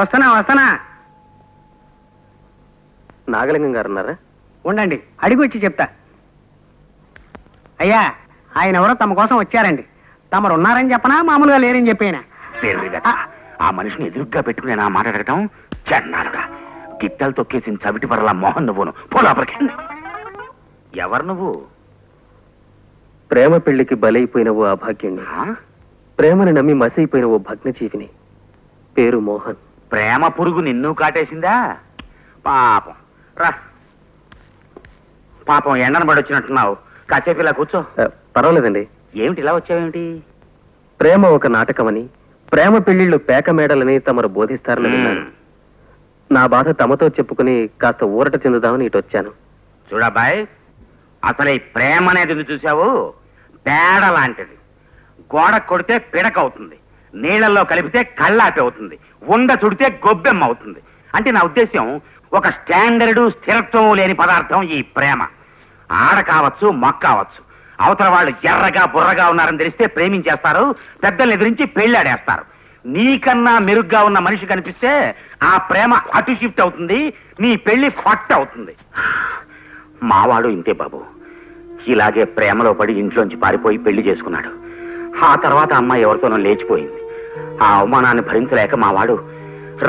వస్తానా. నాగలింగం గారు ఉన్నారా? ఉండండి, అడిగి వచ్చి చెప్తా. అయ్యా, ఆయన ఎవరో తమ కోసం వచ్చారండి. తమరు ఉన్నారని చెప్పనా, మామూలుగా లేరని చెప్పేనా? ఆ మనిషిని ఎదురుగ్గా పెట్టుకుని నా మాట్లాడటం చెన్నారుగా. గిట్టలు తొక్కేసిన చవిటి పరలా మోహన్ నువ్వును పోలాపరికి. ఎవరు నువ్వు? ప్రేమ పెళ్లికి బలైపోయిన ఓ అభాగ్యుణ్ణి, ప్రేమని నమ్మి మసైపోయిన ఓ భగ్నజీవిని. పేరు మోహన్. ప్రేమ పురుగు నిన్ను కాటేసిందా? పాపం రా. పాపం ఎండను పడి వచ్చినట్టున్నావు. కాసేపు ఇలా కూర్చో. పర్వాలేదండి. ఏమిటి ఇలా వచ్చావేమిటి? ప్రేమ ఒక నాటకమని, ప్రేమ పెళ్లిళ్లు పేక మేడలని తమరు బోధిస్తారని విన్నాను. నా బాధ తమతో చెప్పుకుని కాస్త ఊరట చెందుదామని ఇటు వచ్చాను. చూడబ్బాయ్, అసలు ఈ ప్రేమ అనేది చూసావు, పేడ లాంటిది. గోడ కొడితే పిడక అవుతుంది, నీళ్లలో కలిపితే కళ్ళాపి అవుతుంది, ఉండ చుడితే గొబ్బెమ్మ అవుతుంది. అంటే నా ఉద్దేశం, ఒక స్టాండర్డు స్థిరత్వం లేని పదార్థం ఈ ప్రేమ. ఆడ కావచ్చు, మొక్క కావచ్చు. అవతల వాళ్ళు ఎర్రగా బుర్రగా ఉన్నారని తెలిస్తే ప్రేమించేస్తారు, పెద్దల్ని ఎదిరించి పెళ్ళాడేస్తారు. నీకన్నా మెరుగ్గా ఉన్న మనిషి కనిపిస్తే ఆ ప్రేమ అటు షిఫ్ట్ అవుతుంది, నీ పెళ్లి ఫట్ అవుతుంది. మావాడు ఇంతే బాబు. ఇలాగే ప్రేమలో పడి ఇంట్లోంచి పారిపోయి పెళ్లి చేసుకున్నాడు. ఆ తర్వాత అమ్మాయి ఎవరితోనో లేచిపోయింది. ఆ అవమానాన్ని భరించలేక మావాడు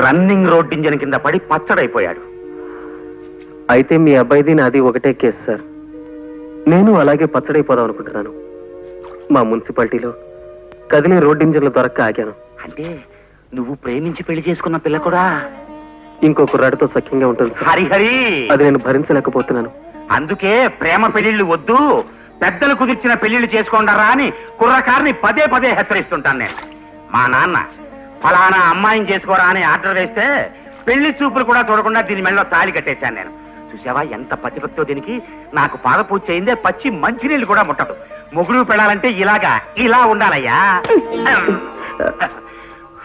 రన్నింగ్ రోడ్ ఇంజన్ కింద పడి పచ్చడైపోయాడు. అయితే మీ అబ్బాయిది నాది ఒకటే కేసు సార్. నేను అలాగే పచ్చడైపోదాం అనుకుంటున్నాను. మా మున్సిపాలిటీలో కదిలే రోడ్ ఇంజన్లు దొరక్క ఆగాను. అంటే నువ్వు ప్రేమించి పెళ్లి చేసుకున్న పిల్ల కూడా ఇంకో కుర్రాడితో సఖ్యంగా ఉంటుంది సార్. హరిహరి, అది నేను భరించలేకపోతున్నాను. అందుకే ప్రేమ పెళ్లిళ్ళు వద్దు, పెద్దలు కుదిర్చిన పెళ్లిళ్ళు చేసుకోండరా అని కుర్రకారిని పదే పదే హెచ్చరిస్తుంటాను నేను. మా నాన్న ఫలానా అమ్మాయిని చేసుకోరా అని ఆర్డర్ వేస్తే పెళ్లి చూపులు కూడా చూడకుండా దీని మెడలో తాళి కట్టేశాను నేను. చూసావా ఎంత పతిభక్తో దీనికి? నాకు పాదపూజ చేయిందే పచ్చి మంచినీళ్ళు కూడా ముట్టదు. మొగుడు పెళ్ళాలంటే ఇలా ఉండాలయ్యా.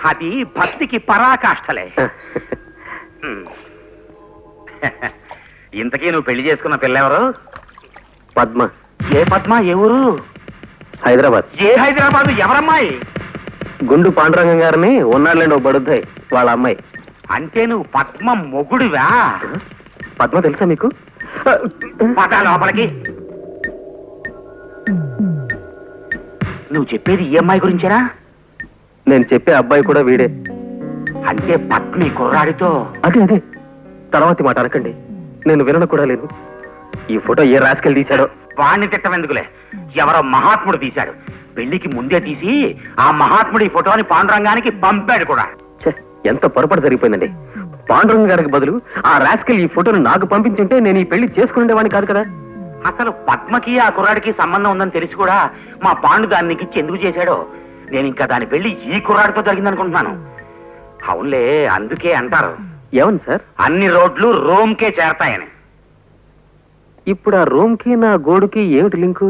అది భక్తికి పరాకాష్ఠలే. ఇంతకీ నువ్వు పెళ్లి చేసుకున్న పిల్లెవరు? పద్మ. ఏ పద్మ? ఏ ఊరు? హైదరాబాద్. ఏ హైదరాబాద్? ఎవరమ్మాయి? గుండు పాండురంగం గారిని ఉన్నాళ్ళండి ఓ బడుద్దాయి, వాళ్ళ అమ్మాయి. అంటే నువ్వు పద్మ మొగుడువా? పద్మ తెలుసా మీకు? పద లోపలికి. నువ్వు చెప్పేది ఈ అమ్మాయి గురించేనా? నేను చెప్పే అబ్బాయి కూడా వీడే. అంటే పద్మి కుర్రాడితో? అదే తర్వాతి మాట అనకండి, నేను వినను కూడా లేదు. ఈ ఫోటో ఏ రాసుకెళ్ళి తీశాడో. వాణ్ణి తిట్టమెందుకులే, ఎవరో మహాత్ముడు తీశాడు. పెళ్లికి ముందే తీసి ఆ మహాత్ముడి ఫోటోని పాండురంగానికి పంపాడు కూడా. ఎంత పొరపాటు జరిగిపోయిందండి. పాండురంగ గారికి బదులు ఆ రాస్కెల్ ఈ ఫోటోను నాకు పంపించుంటే నేను ఈ పెళ్లి చేసుకునేవాడిని కాదు కదా. అసలు పద్మకి ఆ కుర్రాడికి సంబంధం ఉందని తెలిసి కూడా మా పాండు దాన్ని నీకు ఇచ్చి ఎందుకు చేశాడో? నేను ఇంకా దాని పెళ్లి ఈ కుర్రాడితో జరిగిందనుకుంటున్నాను. అవునులే, అందుకే అంటారు ఏమని సార్, అన్ని రోడ్లు రోమ్కే చేరతాయని. ఇప్పుడు ఆ రోమ్ కి నా గోడుకి ఏమిటి లింకు?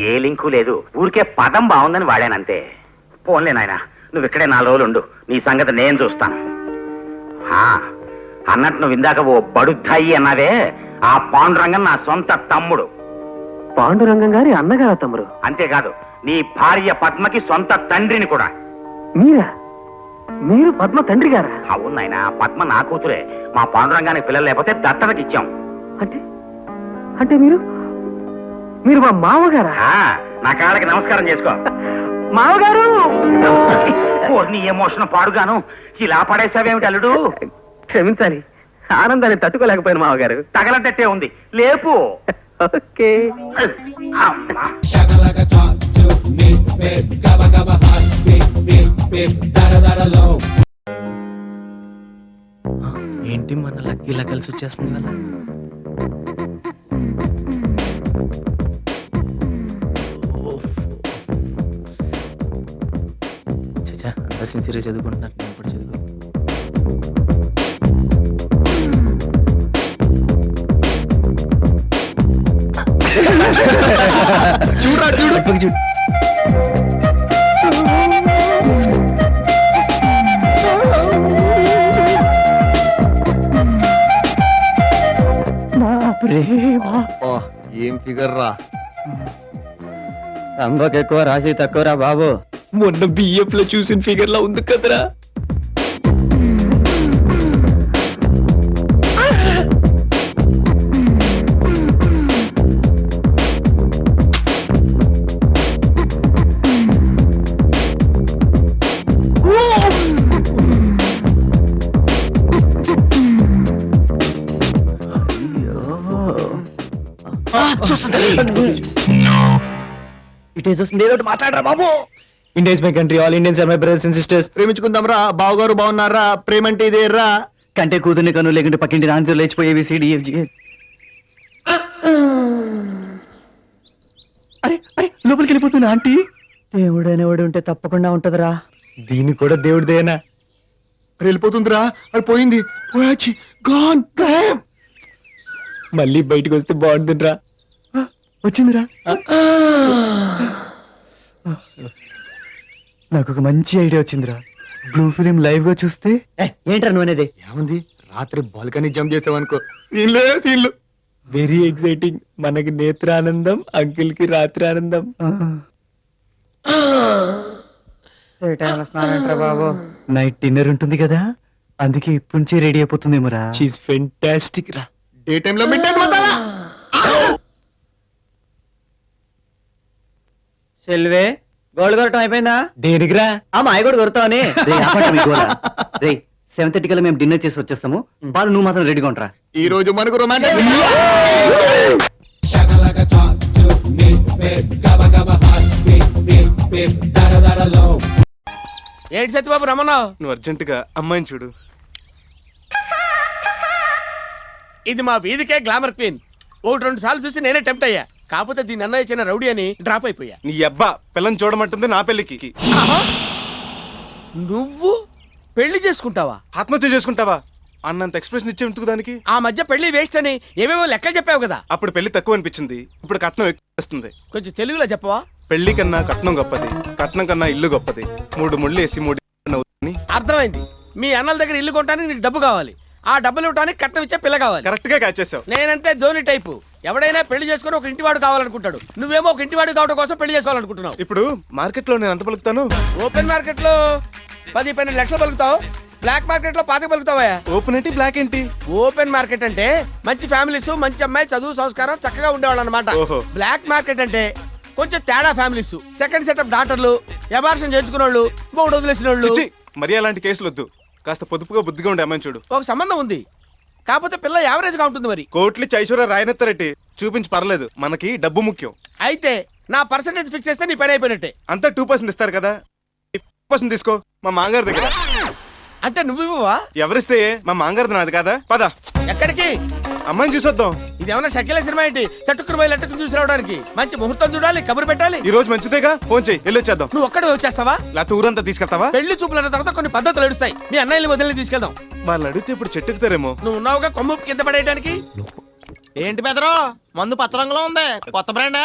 ఏ లింకు లేదు, ఊరికే పదం బాగుందని వాడానంతే. పోన్లే నాయన, నువ్వు ఇక్కడే 4 రోజులు ఉండు, నీ సంగతి నేను చూస్తాను. అన్నట్టు నువ్వు ఇందాక ఓ బడుద్దాయి అన్నావే, ఆ పాండురంగం నా సొంత తమ్ముడు. పాండురంగం గారి అన్నగారా తమ్ముడు? అంతేకాదు, నీ భార్య పద్మకి సొంత తండ్రిని కూడా. మీరు పద్మ తండ్రి గారా? అవును నాయన, పద్మ నా కూతురే. మా పాండురంగానికి పిల్లలు లేకపోతే దత్తతకి ఇచ్చాం. అంటే మీరు మా మామగారా? నా కాళ్ళకి నమస్కారం చేసుకో. మామగారు! నీ ఎమోషన్ పాడుగాను ఇలా పడేసావేమిటి అల్లుడు? క్షమించాలి, ఆనందాన్ని తట్టుకోలేకపోయాను మామగారు. తగలటట్టే ఉంది, లేపు. ఓకే. ఏంటి మన లక్కీలా కలిసి వచ్చేస్తుంది కదా? చచ్చా, అందరు సిన్సియర్గా చదువుకుంటున్నారు, నేను కూడా చదువు. చూడరా చూడు. ఏం ఫిగర్ రా, రంబకు ఎక్కువ రాసి తక్కువరా బాబు. మొన్న బిఎఫ్ లో చూసిన ఫిగర్ లా ఉంది కదరా. ఇటే చూస్తుంది ఏదో మాట్లాడరా బాబు. India is my country, all Indians are my brothers and sisters. ప్రేమించుకుందాం రా, బావగారు బాగున్నారా, ప్రేమంటే ఇదే రా. కంటే కూతుర్ని కను లేకుంటే పక్కింటి దానితో లేచిపోయేవి సిడిఎఫ్జి. అరే అరే లోపలికి వెళ్ళిపోతున్నా ఆంటీ. దేవుడు అనేవాడు ఉంటే తప్పకుండా ఉంటదిరా. దీన్ని కూడా దేవుడిదేనా? వెళ్ళిపోతుందిరా, అది పోయింది, పోయాచి గాన్ గాయబ్. మళ్ళీ బయటకు వస్తే బాగుంటుందిరా. వచ్చిందిరా. నాకు ఒక మంచి ఐడియా వచ్చిందిరా. బ్లూ ఫిలిం లైవ్ గా చూస్తే. ఏంట్రా నువ్వు అనేది? ఏముంది, రాత్రి బాల్కనీ జంప్ చేసావనుకో, సీన్లే సీన్లు. Very exciting. మనకి నేత్రానందం, అంకిల్ కి రాత్రి ఆనందం. బాబు నైట్ డిన్నర్ ఉంటుంది కదా, అందుకే ఇప్పటి నుంచి రెడీ అయిపోతుందేమోరా. షీఈ్ ఫెంటాస్టిక్ రా. డే టైంలో మిడ్ టైం పోతారా? సెల్వే గోల్డ్ కొరటం అయిపోయిందా? దేనికిరా? ఆ మాయ కూడా కొడతావని. రే 7:30 కల్లా మేము డిన్నర్ చేసి వచ్చేస్తాము. వాళ్ళు నువ్వు మాత్రం రెడీగా ఉంటారా. ఈ రోజు మనకు రొమాంటిక్. ఏంటి సత్యబాబు రమ్మన్నావు? నువ్వు అర్జెంట్ గా అమ్మాయిని చూడు. ఇది మా వీధికే గ్లామర్ క్వీన్. 1-2 సార్లు చూసి నేనే టెంప్ట్ అయ్యా. కాకపోతే దీని అన్నయ్య ఇచ్చిన రౌడీ అని డ్రాప్ అయిపోయా. నీ అబ్బా పిల్లని చూడమంటుంది నా పెళ్లికి. నువ్వు పెళ్లి చేసుకుంటావా? ఆత్మహత్య చేసుకుంటావా అన్నంత ఎక్స్ప్రెషన్ ఇచ్చే ఎందుకు దానికి? ఆ మధ్య పెళ్లి వేస్ట్ అని ఏవేవో లెక్కలు చెప్పావు కదా. అప్పుడు పెళ్లి తక్కువ అనిపించింది, ఇప్పుడు కట్నం ఎక్కువ వస్తుంది. కొంచెం తెలుగులో చెప్పవా? పెళ్లి కన్నా కట్నం గొప్పది, కట్నం కన్నా ఇల్లు గొప్పది. 3 ముళ్ళు వేసి 3 అర్థమైంది. మీ అన్నల దగ్గర ఇల్లు కొనడానికి నీకు డబ్బు కావాలి, ఆ డబ్బులు ఇవ్వడానికి కట్నం ఇచ్చే పిల్ల కావాలి. కరెక్ట్ గా క్యాచ్ చేసావు. నేనంతే ధోని టైపు. ఎవడైనా పెళ్లి చేసుకుని ఒక ఇంటివాడు కావాలనుకుంటాడు. నువ్వేమో ఒక ఇంటివాడు కావడం కోసం పెళ్లి చేసుకోవాలనుకుంటున్నావు. ఇప్పుడు మార్కెట్ లో నేను ఎంత పలుకుతాను? ఓపెన్ మార్కెట్ లో 10-12 లక్షలు పలుకుతావు. బ్లాక్ మార్కెట్ లో 5 పలుకుతావా? ఓపెన్ ఏంటి బ్లాక్ ఏంటి? ఓపెన్ మార్కెట్ అంటే మంచి ఫ్యామిలీస్, మంచి అమ్మాయి, చదువు సంస్కారం చక్కగా ఉండేవాళ్ళు అనమాట. ఓహో. బ్లాక్ మార్కెట్ అంటే కొంచెం తేడా ఫ్యామిలీస్, సెకండ్ సెటప్ డాక్టర్లు, అబార్షన్ చేయించుకున్న వాళ్ళు, మూడు వదిలేసిన వాళ్ళు. చిచ్చి, మరి అలాంటి కేసులు వద్దు. కాస్త పొదుపుగా బుద్ధిగా ఉండే అమ్మాయిని చూడు. ఒక సంబంధం ఉంది, కాకపోతే పిల్ల యావరేజ్ గా ఉంటుంది. మరి కోట్లు ఐశ్వర్య రాయనెత్తారెడ్డి చూపించి పర్లేదు, మనకి డబ్బు ముఖ్యం. అయితే నా పర్సంటేజ్ ఫిక్స్ చేస్తే నీ పని అయిపోయినట్టే. అంతా 2% ఇస్తారు కదా, 2% తీసుకో మా మాంగారి దగ్గర. అంటే నువ్వు ఇవ్వవా? ఎవరిస్తే మా మాంగారిది నాది కాదా? పద. ఎక్కడికి? అమ్మాయిని చూసొద్దాం. ఇదేమన్నా షకిల సినిమా ఏంటి? చట్టుకుని పోయి లట్టుకుని చూసి రావడానికి. మంచి ముహూర్తం చూడాలి, కబురు పెట్టాలి. ఈ రోజు మంచిదేగా, ఫోన్ చెయ్యి, వెళ్ళొచ్చేద్దాం. నువ్వు ఒక్కడే వచ్చేస్తావా? లేకపోతే ఊరంతా తీసుకెళ్తావా? పెళ్లి చూపులన్న తర్వాత కొన్ని పద్ధతులు ఎడుస్తాయి. మీ అన్నయ్యని వదిలి తీసుకెళ్దాం. వాళ్ళు అడిగితే ఇప్పుడు చెట్టుకుతారేమో. నువ్వు ఉన్నావుగా కొమ్ము కింద పడేయడానికి. ఏంటి బెదరో మందు పచ్చ రంగులో ఉంది, కొత్త బ్రాండా?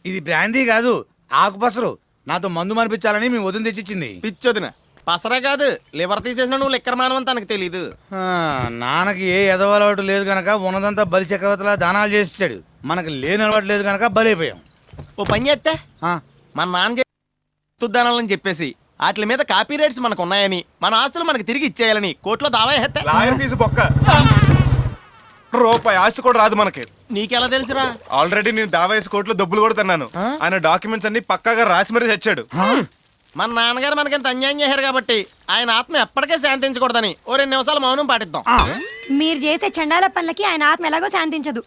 ఇది బ్రాందీ కాదు, ఆకుపసరు. నాతో మందు మనిపించాలని మీ వదిన తెచ్చిచ్చింది. పిచ్చొదిన పసరే కాదు, లివర్ తీసేసిన నువ్వు లెక్కర మానవని తనకు తెలీదు. నాన్నకి ఏ ఎదవలవాటు లేదు గనక ఉన్నదంతా బలి చక్రవర్తిలా దానాలు చేసాడు. మనకి లేని అలవాటు లేదు గనక బలైపోయాం. ఓ పని చేస్తే మన నాన్న తుద్దానాలని చెప్పేసి వాటి మీద కాపీ రైట్స్ మనకు ఉన్నాయని, మన ఆస్తులు మనకి తిరిగి ఇచ్చేయాలని కోర్టులో దావా వేస్తే లాయర్ ఫీజు బొక్క. రూపాయి ఆస్తి కూడా రాదు మనకి. నీకెలా తెలుసురా? ఆల్రెడీ నేను దావా వేసి కోర్టులో డబ్బులు కూడా తిన్నాను. ఆయన డాక్యుమెంట్స్ అన్ని పక్కాగా రాసి మరీ తెచ్చాడు. మన నాన్నగారు మనకింత అన్యాయం చేశారు కాబట్టి ఆయన ఆత్మ ఎప్పటికే శాంతించకూడదని ఓ 2 నిమిషాలు మౌనం పాటిద్దాం. మీరు చేసే చండాల పనులకి ఆయన ఆత్మ ఎలాగో శాంతించదు.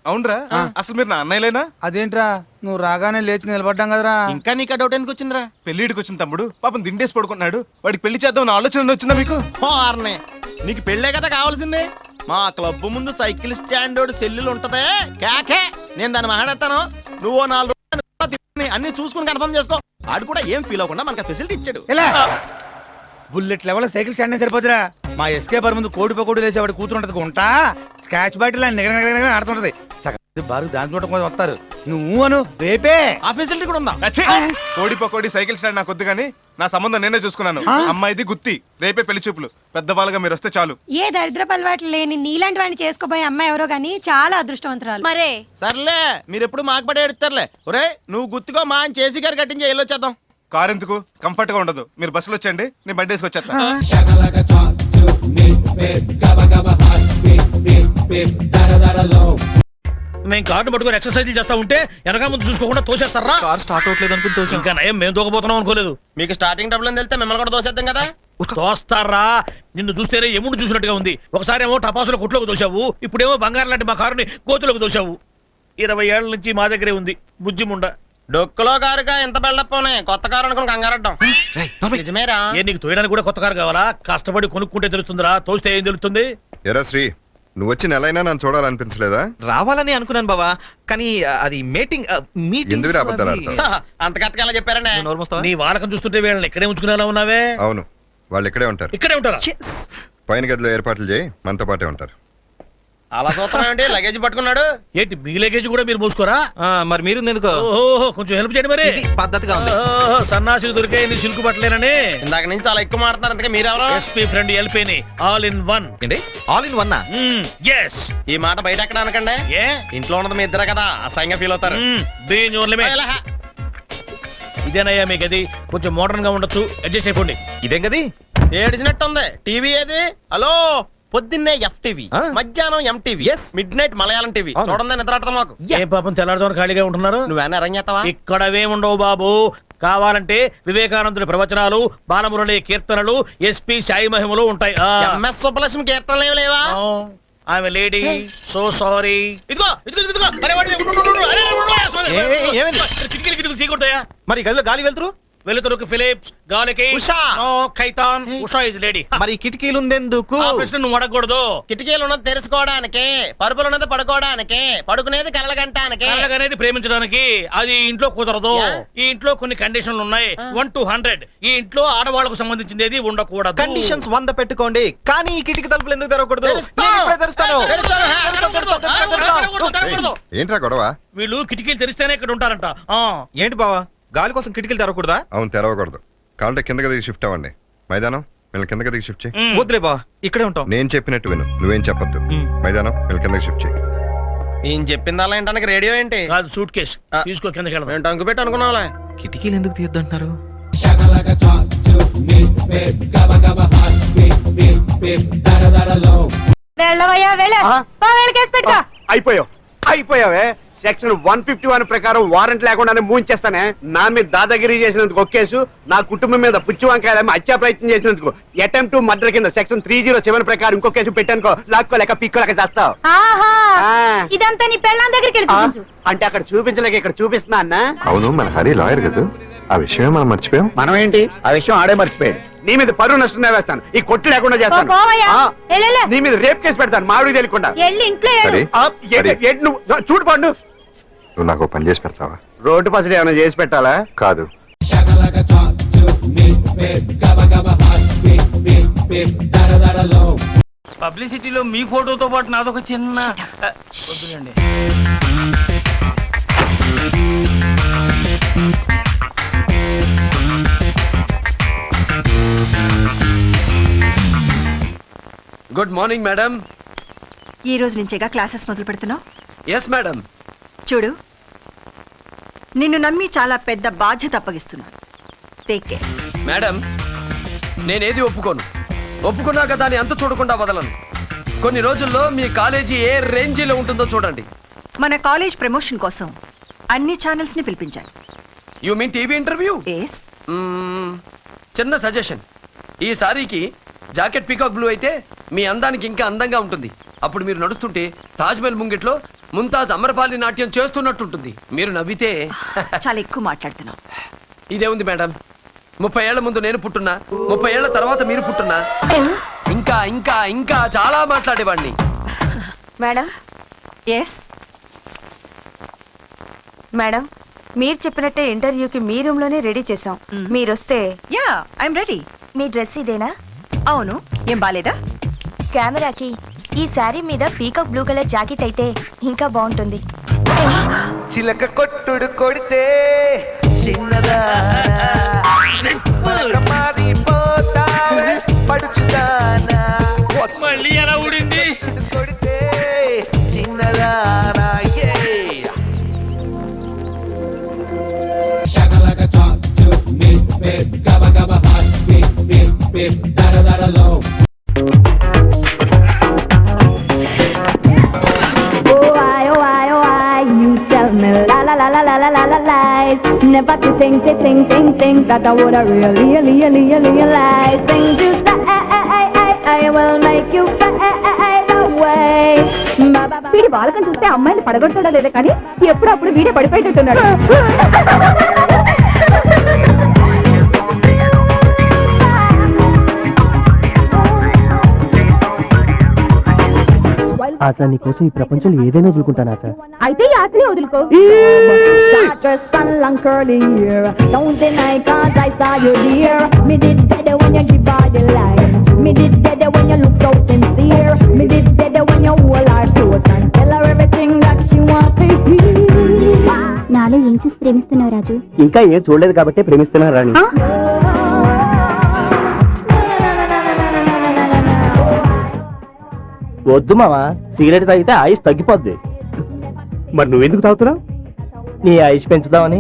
అవునరా, అసలు మీరు నా అన్నయ్యలేనా? అదేంట్రా, నువ్వు రాగానే లేచి నిలబడ్డాం కదరా. ఇంకా నీకు డౌట్ ఎందుకు వచ్చిందిరా? పెళ్లిడికి వచ్చిన తమ్ముడు పాపం దిండేసి పడుకున్నాడు. వాడికి పెళ్లి చేద్దాం నా ఆలోచన వచ్చిందా మీకు? ఆర్నే నీకు పెళ్ళే కదా కావాల్సిందే. మా క్లబ్ ముందు సైకిల్ స్టాండ్ సెల్లులు ఉంటదే కేకే, నేను దాన్ని మాట్లాడతాను. నువ్వు 4 రోజులు అన్ని చూసుకుని కన్ఫర్మ్ చేసుకో. ఆడు కూడా ఏం ఫీల్ అవ్వకుండా మనకు ఫెసిలిటీ ఇచ్చాడు. బుల్లెట్ లెవెల్ సైకిల్ స్టాండ్ సరిపోతురా. మా ఎస్కేపర్ ముందు కోడి పకోడి వేసేవాడు కూతురు ఉంటది ఉంటా, స్కాచ్ బాటిల్ నిగర ఆడుతుంటది. బారు దాని చూడటం కోసం వస్తారు. నువ్వు అను రేపే ఆ ఫెసిలిటీ కూడా ఉందా? కోడి పకోడి సైకిల్ స్టాండ్ నాకు వద్దు కానీ నా సంబంధం నేనే చూసుకున్నాను. అమ్మాయిది గుత్తి, రేపే పెళ్లి చూపులు. పెద్దవాళ్ళగా మీరు వస్తే చాలు. ఏ దరిద్రపు అలవాట్లు లేని నీలాంటి వాడిని చేసుకోబోయే అమ్మాయి ఎవరో గానీ చాలా అదృష్టవంతురాలు. మరే సర్లే, మీరు ఎప్పుడు మాకు పడే ఎడతారులే. ఒరే నువ్వు గుర్తుకో మా అని చేసి గారు కట్టించి వెళ్ళొచ్చేద్దాం. కారు ఎందుకు, కంఫర్ట్ గా ఉండదు. మీరు బస్సులో వచ్చండి, నేను బండి వేసుకొచ్చేస్తా. మేము కార్డు పట్టుకుని ఎక్సర్సైజ్ చేస్తా ఉంటే వెనక ముందు చూసుకోకుండా తోసేస్తారా? కార్ స్టార్ట్ అవట్లేదు అనుకుని తోసాం. ఇంకా నయం మేము దూకపోతున్నాం అనుకోలేదు. మీకు స్టార్టింగ్ డబ్బులు వెళ్తే మిమ్మల్ని కూడా దోసేద్దాం కదా. తోస్తారా? నిన్ను చూస్తేనే ఎముడు చూసినట్టుగా ఉంది. ఒకసారి ఏమో టపాసులో కొట్లోకి దోశావు, ఇప్పుడేమో బంగారం లాంటి మా కారుని గోతులోకి దోశావు. 20 ఏళ్ల నుంచి మా దగ్గరే ఉంది బుజ్జి ముండ. డొక్కులో కారుగా ఎంత బిల్డప్ కొత్త కారు అనుకుని కంగారడ్డాం. నిజమేరా? ఏ నీకు తోయడానికి కూడా కొత్త కారు కావాలా? కష్టపడి కొనుక్కుంటే తెలుస్తుందిరా, తోస్తే ఏం తెలుస్తుంది? ఎరా శ్రీ, నువ్వు వచ్చి నెలైనా నన్ను చూడాలనిపించలేదా? రావాలని అనుకున్నాను బావా, కానీ అది మీటింగ్ ఎందుకు అబద్ధాలు ఆడతావు? అంత కరెక్ట్గా ఎలా చెప్పారండి? నీ వాడకం చూస్తుంటే వీళ్ళని ఎక్కడే ఉంచుకునేలా ఉన్నావే. అవును, వాళ్ళు ఇక్కడే ఉంటారు. ఇక్కడే ఉంటారా? పైన గదిలో ఏర్పాట్లు చేయి, మనతో పాటే ఉంటారు. అలా చూస్తున్నాయండి, లగేజ్ పట్టుకున్నాడు. ఏంటి మీ లగేజ్ కూడా మీరు మూసుకోరా? మరి మీరు ఎందుకు? ఓహో, కొంచెం హెల్ప్ చేయండి మరి. పద్ధతిగా ఉంది. సన్నాసులు దొరికే నీ సిల్కు పట్టలేనని ఇందాక నుంచి చాలా ఎక్కువ మాట్లాడుతున్నారు. అంతగా మీరెవరు? ఎస్పీ ఫ్రెండ్ ఎల్పీని ఆల్ ఇన్ వన్. ఏంటి ఆల్ ఇన్ వన్? ఎస్. ఈ మాట బయట ఎక్కడ అనకండి. ఏ ఇంట్లో ఉన్నది మీ ఇద్దరే కదా, అసహ్యంగా ఫీల్ అవుతారు. బీయింగ్ ఓన్లీ మే. ఇదేనయ్యా మీ గది, కొంచెం మోడర్న్ గా ఉండొచ్చు, అడ్జస్ట్ అయిపోండి. ఇదేం గది? ఏడిచినట్టుంది. టీవీ ఏది? హలో, పొద్దున్నే FTV, మధ్యాహ్నం MTV, mid night Malayalam TV. చూడండి నిద్రాటం మాకు. ఏ పాపం తెల్లారుజామున ఖాళీగా ఉంటున్నారు? నువ్వేనా అరేంజ్ చేస్తావా? ఇక్కడవే ఉండవు బాబు. కావాలంటే వివేకానందుడి ప్రవచనాలు, బాలమురళి కీర్తనలు, SP సాయి మహిమలు ఉంటాయి. MS సుబ్బలక్ష్మి కీర్తనలు ఏమి లేవా? ఆమె లేడీ సో సారీ. ఇదిగో ఇదిగో ఇదిగో, కిటికీలు తీకొడతాయా? మరి గదిలో గాలి వెళ్తురు? వెలుతురుకు ఫిలిప్స్, గాలికి ఉషా. ఖైతాన్. Usha is lady. మరి కిటికీలు ఉందెందుకు? ఆ ప్రశ్న నువ్వు అడగకూడదు. కిటికీలు ఉన్నది తెరుచుకోవడానికి, పరుపులు ఉన్నది పడుకోవడానికి, పడుకునేది కళ్ళగంటానికి. అనేది ప్రేమించడానికి. అది ఇంట్లో కుదరదు. యా. ఈ ఇంట్లో కొన్ని కండిషన్లు ఉన్నాయి. 1 to 100. ఈ ఇంట్లో ఆడవాళ్ళకు సంబంధించింది ఏది ఉండకూడదు. కండిషన్స్ 100 పెట్టుకోండి, కానీ ఈ కిటికీ తలుపులు ఎందుకు తెరవకూడదు? తెరుస్తా. నేను ఇప్పుడే తెరుస్తాను. ఏంట్రా గొడవ? వీళ్ళు కిటికీలు తెరిస్తేనే ఇక్కడ ఉంటారంట. ఏంటి బావా, గాలి కోసం కిటికీలు తెరవకూడదా? అవును, తెరవకూడదు. కావాలంటే కింద గదికి షిఫ్ట్ అవ్వండి. మైదానం వీళ్ళ కింద గదికి షిఫ్ట్ చేయి. వద్దులే బావా, ఇక్కడే ఉంటాం. నేను చెప్పినట్టు విను, నువ్వేం చెప్పొద్దు. మైదానం వీళ్ళ కిందకి షిఫ్ట్ చేయి. ఈయన చెప్పింది అలా ఏంటానికి రేడియో ఏంటి? కాదు, సూట్ కేసు తీసుకో, కిందకి వెళ్దాం. నేను టంకు పెట్టి అనుకున్నావులే. కిటికీలు ఎందుకు తీయద్దంటున్నారు? అయిపోయావే. సెక్షన్ 151 ప్రకారం వారెంట్ లేకుండానే మూయించేస్తానే. నా మీద దాదాగిరి చేసినందుకు ఒక కేసు, నా కుటుంబం మీద పుచ్చి వంకాయలేమో హత్యా ప్రయత్నం చేసినందుకు అటెంప్ట్ టు మర్డర్ కింద సెక్షన్ 307 ప్రకారం ఇంకో కేసు పెట్టానుకో, లాక్కోలేక పిక్కోలేక చేస్తావు. ఇదంతా నీ పెళ్ళాం దగ్గరికి అంటే అక్కడ చూపించలేక ఇక్కడ చూపిస్తున్నా అన్న. అవును, మన హరి లాయర్ కదా, ఆ విషయమే మనం మర్చిపోయాం. మనం ఏంటి ఆ విషయం ఆడే మర్చిపోయాడు. నీ మీద పరువు నష్టం వేస్తాను, ఈ కొట్టు లేకుండా చేస్తాను. నీ మీద రేప్ కేసు పెడతాను మామిడి తెలియకుండా. నువ్వు చూడు పండు, నువ్వు నాకు పని చేసి పెడతావా? రోడ్డు పసడి ఏమైనా చేసి పెట్టాలా? కాదు, పబ్లిసిటీలో మీ ఫోటోతో పాటు నాదొక చిన్న వద్దులేండి. Good morning madam. ఈ రోజు నుంచేగా క్లాసెస్ మొదలు పెడుతున్నావు? Yes madam. చూడు, నిన్ను నమ్మి చాలా పెద్ద బాధ్యత అప్పగిస్తున్నాను. Take care. మేడం, నేనేది ఒప్పుకోను. ఒప్పుకున్నాక దాన్ని అంత చూడకుండా వదలను. కొన్ని రోజుల్లో మీ కాలేజీ ఏ రేంజీలో ఉంటుందో చూడండి. మన కాలేజ్ ప్రమోషన్ కోసం అన్ని ఛానల్స్ ని పిలిపించాను. You mean TV interview? Yes. చిన్న సజెషన్, ఈ సారీకి జాకెట్ పీకాక్ బ్లూ అయితే మీ అందానికి ఇంకా అందంగా ఉంటుంది. అప్పుడు మీరు నడుస్తుంటే తాజ్మహల్ ముంగిట్లో ముంతాజ్ అమరపాలి నాట్యం చేస్తున్నట్టుంటుంది. మీరు నవ్వితే చాలా ఎక్కువ మాట్లాడుతున్నావు. ఇదే ఉంది మేడం, 30 ఏళ్ల ముందు నేను పుట్టున్నా, 30 ఏళ్ల తర్వాత మీరు పుట్టున్నా, ఇంకా ఇంకా ఇంకా చాలా మాట్లాడేవాడిని. మేడం. ఎస్ మేడం, మీరు చెప్పినట్టే ఇంటర్వ్యూకి మీ రూమ్ లోనే రెడీ చేసాం. మీరు వస్తే. Yeah, I'm ready. Me dress ఇదేనా? అవును. ఏం బాలేదా? కెమెరాకి ఈ శారీ మీద పీకాక్ బ్లూ కలర్ జాకెట్ అయితే ఇంకా బాగుంటుంది. చిలక కొట్టుడు కొడితే మళ్ళీ ఎలా ఊడింది? కొడితే చిన్నదానా. Never to think that I would really realize things you say will make you fade away. వీడి బాలకం చూస్తే అమ్మాయిని పడగొడతాడా లేదా కానీ ఎప్పుడప్పుడు వీడే పడిపోయేటట్టున్నాడు. ఆశా నీకోసం ఈ ప్రపంచంలో ఏదైనా వదులుకుంటాను ఆశా. అయితే ఈ ఆశని వదులుకో. Don't deny 'cause I saw you dear. Me did dead when you give body line. Me did dead when you look so sincere. Me did dead when you hold her close and tell her everything that she wants to hear. నాలో ఏం చూసి ప్రేమిస్తున్నావు రాజు? ఇంకా ఏం చూడలేదు కాబట్టి ప్రేమిస్తున్నాను రాణి. వద్దు మావా, సిగరెట్ తాగితే ఆయుష్ తగ్గిపోద్ది. మరి నువ్వెందుకు తాగుతున్నావు? నీ ఆయుష్ పెంచుదామని.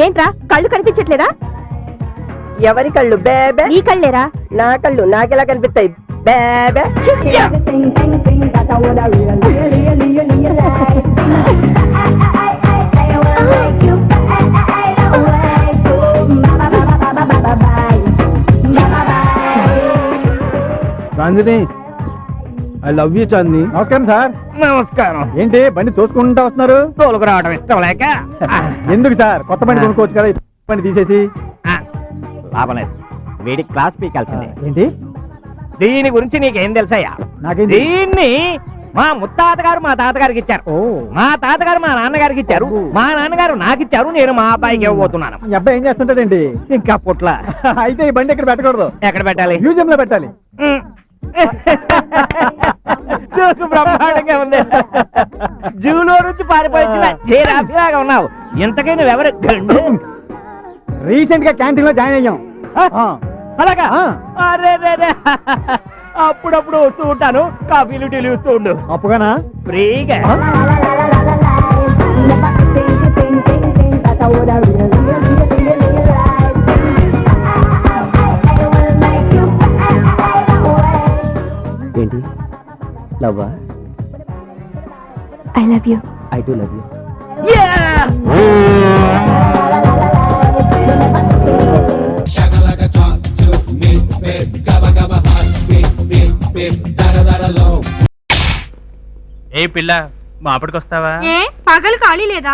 ఏంట్రా కళ్ళు కనిపించట్లేదా? ఎవరి కళ్ళు బేబే? నీ కళ్ళేరా. నా కళ్ళు నాకెలా కనిపిస్తాయి బేబే? Chandini, I love you Chandini. నమస్కారం సార్. నమస్కారం. ఏంటి బండి తోసుకుంటా వస్తున్నారు? తోలుకు రావడం ఇష్టం లేక ఎందుకు సార్, కొత్త బండి కొనుక్కోవచ్చు కదా, ఈ బండి తీసేసి. లాభం లేదు, వీడి క్లాస్ పీకాల్సిందే. ఏంటి దీని గురించి నీకేం తెలుసయ్యా? నాకేం దీన్ని మా ముత్తాత గారు మా తాతగారికి ఇచ్చారు. మా తాతగారు మా నాన్నగారికి ఇచ్చారు. మా నాన్నగారు నాకు ఇచ్చారు. నేను మా అబ్బాయికి ఇవ్వబోతున్నాను. ఈ అబ్బాయి ఏం చేస్తుంటాడండి? ఇంకా పుట్ల. అయితే ఈ బండి ఎక్కడ పెట్టకూడదు. ఎక్కడ పెట్టాలి? మ్యూజియం లో పెట్టాలి. చూసు బ్రహ్మాండంగా ఉంది. జూలో నుంచి పారిపోయించిన చేరాఫీలాగా ఉన్నావు. ఇంతకీ నువ్వెవరు? రీసెంట్ గా క్యాంటీన్ లో జాయిన్ అయ్యాం. అలాగా? అరే అప్పుడప్పుడు వస్తూ ఉంటాను. కాఫీలు టీలు ఇస్తూ ఉండు. అప్పుగానా? ఫ్రీగా. ఏంటి లవ్వా? I love you. I do love you. ఏ పిల్ల మాపడికొస్తావా? పగలు ఖాళీ లేదా?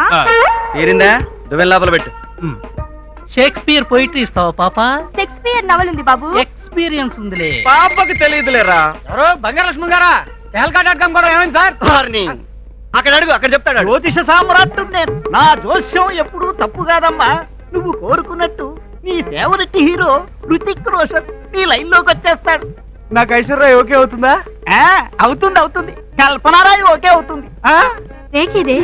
తీరిందా? దువ్వెన లోపల పెట్టు. షేక్స్పియర్ పోయిటరీ ఇస్తావా పాప? షేక్స్పియర్ నవల్ ఉంది బాబు. ఎక్స్పీరియన్స్ ఉందిలే. పాపకి తెలియదులేరా. ఎవరు? బంగారు లక్ష్మణ్ గారా? తెలకా.com కూడా ఏమైంది సార్? అక్కడ అడుగు, అక్కడ చెప్తాడు. జ్యోతిష సామ్రాట్టు నేను. నా జోస్యం ఎప్పుడు తప్పు కాదమ్మా. నువ్వు కోరుకున్నట్టు నీ ఫేవరెట్ హీరో హృతిక్ రోషన్ నీ లైన్ లోకి వచ్చేస్తాడు. నాకు ఐశ్వర్య ఓకే అవుతుందా? అవుతుంది. కల్పనారాయి ఓకే అవుతుంది. రేఖేదే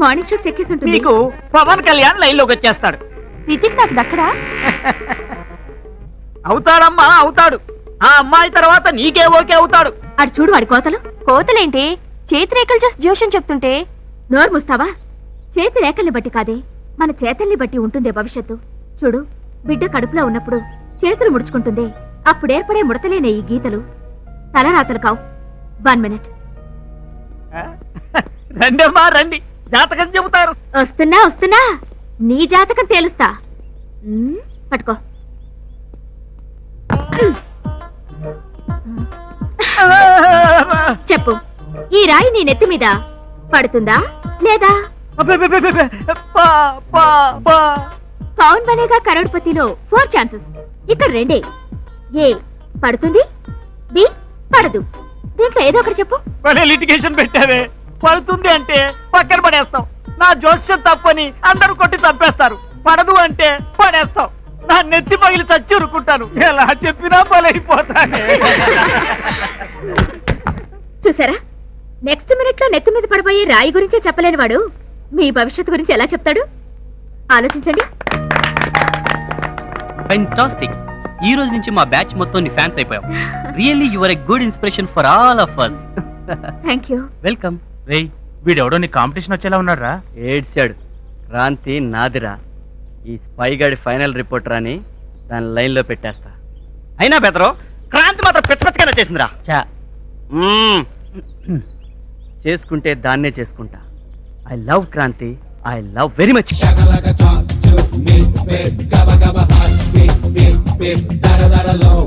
మార్నింగ్ షో చెక్కేసి ఉంటుంది. నీకు పవన్ కళ్యాణ్ లైన్ లోకి వచ్చేస్తాడు. రితిక్ నాకు దక్కడా? అవుతాడమ్మా, అవుతాడు. ఆ అమ్మాయి తర్వాత నీకే ఓకే అవుతాడు. అటు చూడు వాడి కోతలు. కోతలేంటి? చేతి రేఖలు చూసి జోషం చెప్తుంటే నోరు ముస్తావా? చేతి రేఖల్ని బట్టి కాదే, మన చేతల్ని బట్టి ఉంటుందే భవిష్యత్తు. చూడు, బిడ్డ కడుపులో ఉన్నప్పుడు చేతులు ముడుచుకుంటుంది. అప్పుడు ఏర్పడే ముడతలేనే ఈ గీతలు తలరాతలు కావు. 1 minute. రండమ్మా రండి, జాతకం చెబుతారు. వస్తున్నా నీ జాతకం తేలుస్తా. పట్టుకో. చెప్పు, ఈ రాయి నీ నెత్తి మీద పడుతుందా లేదా? పవన్ బనేగా కరోడ్పతిలో 4 chances. ఇక్కడ 2. ఏ పడుతుంది, బి పడదు. దీంట్లో ఏదో ఒకటి చెప్పు. లిటిగేషన్ పెట్టావే. పడుతుంది అంటే పక్కన పడేస్తాం. నా జోస్యం తప్పని అందరూ కొట్టి చంపేస్తారు. పడదు అంటే పడేస్తాం. నా నెత్తి పగిలి చచ్చి ఉరుకుంటాను. ఎలా చెప్పినా బలైపోతాను. చూసారా, నెక్స్ట్ మినిట్ లో నెత్తి మీద పడబోయే రాయి గురించే చెప్పలేని వాడు మీ భవిష్యత్తు గురించి ఎలా చెప్తాడు? ఆలోచించండి. ఫెంటాస్టిక్. ఈ రోజు నుంచి మా బ్యాచ్ మొత్తం నీ ఫ్యాన్స్ అయిపోయాం. Really you are a good inspiration for all of us. Thank you. Welcome. రేయ్, వీడెవడో నీ కాంపిటీషన్ వచ్చేలా ఉన్నారా? ఏడ్చాడు. క్రాంతి నాదిరా. ఈ స్పైగాడి ఫైనల్ రిపోర్టర్ అని దాని లైన్ లో పెట్టేస్తా. అయినా బెదరో క్రాంతి మాత్రం పెచ్చపెచ్చగానే చేసిందిరా. చేసుకుంటే దాన్నే చేసుకుంటా. I love Kranti, I love very much. Shaka like a talk to me, babe. Gabba gabba hot, beep beep beep, da da da da low.